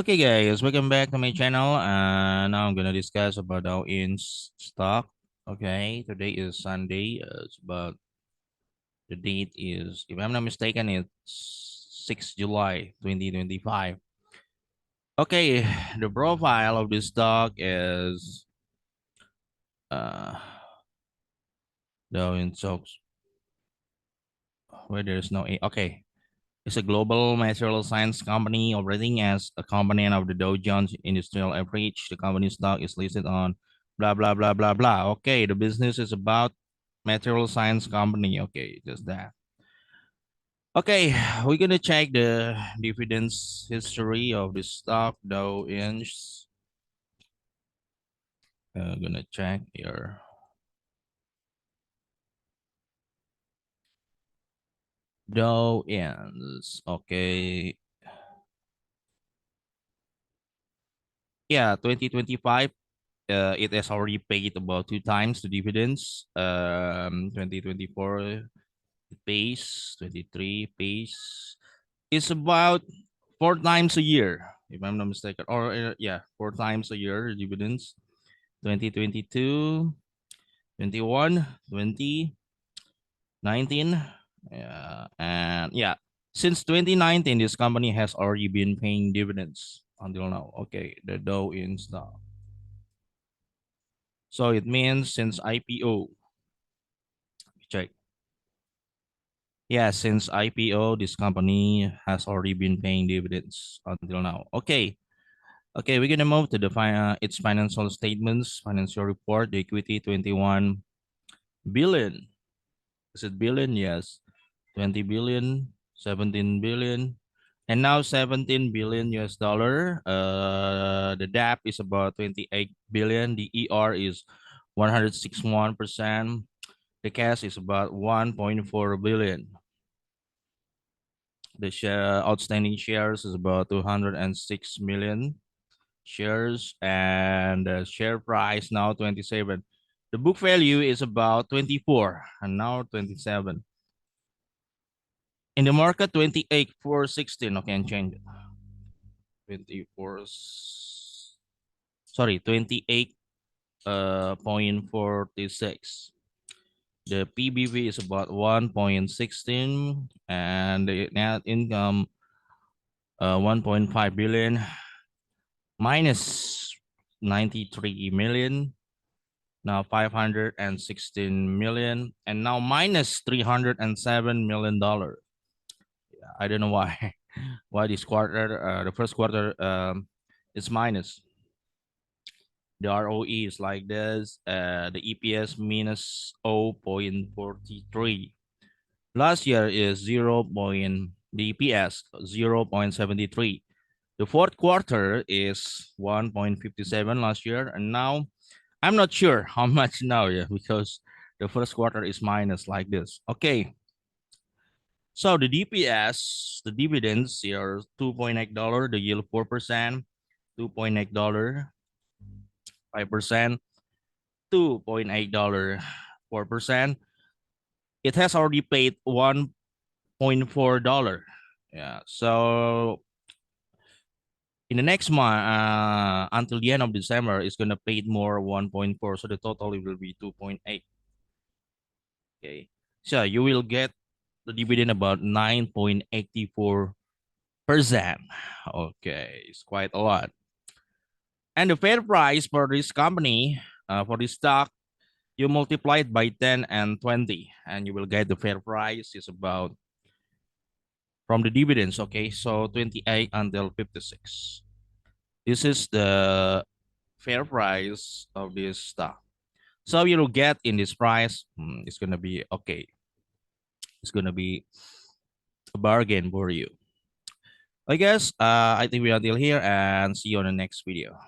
Okay guys, welcome back to my channel. Now I'm gonna discuss about our in stock. Okay, today is Sunday. It's about the date is, if I'm not mistaken, it's 6 July 2025. Okay, the profile of this stock is uh Dow in stocks where there's no okay. It's a global material science company operating as a component of the Dow Jones Industrial Average. The company stock is listed on blah, blah, blah, blah, blah. Okay, the business is about material science company. Okay, just that. Okay, we're going to check the dividends history of the stock, Dow Inch. Going to check here. Dow Inch. Okay. Yeah, 2025. It has already paid about 2 times the dividends. 2024 pays, 23 pays. It's about 4 times a year, if I'm not mistaken. Or yeah, 4 times a year dividends. 2022, 21, 20, 19. Yeah, and yeah, since 2019, this company has already been paying dividends until now. Okay, the Dow in stock. So it means since IPO, check. Yeah, since IPO, this company has already been paying dividends until now. Okay. Okay, we're gonna move to the its financial statements, financial report, the equity 21 billion. Is it billion? Yes. 20 billion, 17 billion, and now 17 billion US dollar. The DAP is about 28 billion. The ER is 161%. The cash is about 1.4 billion. The share outstanding shares is about 206 million shares, and the share price now 27. The book value is about 24 and now 27. In the market 28 416. Okay, and change it. 24 sorry 28 point 46. The PBV is about 1.16 and the net income 1.5 billion minus 93 million, now 516 million, and now minus 307 million dollar. I don't know why why this quarter, the first quarter, is minus. The ROE is like this. The EPS minus 0.43. Last year is 0. The EPS 0.73. The fourth quarter is 1.57 last year, and now I'm not sure how much now, yeah, because the first quarter is minus like this. Okay. So the DPS, the dividends here, $2.8, the yield 4%, $2.8, 5%, $2.8, 4%. It has already paid $1.4. Yeah. So in the next month, until the end of December, it's gonna pay more 1.4. So the total it will be 2.8. Okay. So you will get the dividend about 9.84%. Okay, it's quite a lot. And the fair price for this company, for this stock, you multiply it by 10 and 20, and you will get the fair price is about from the dividends. Okay, so 28 until 56. This is the fair price of this stock. So you'll get in this price, it's gonna be okay. It's gonna be a bargain for you. I guess I think we are still here and see you on the next video.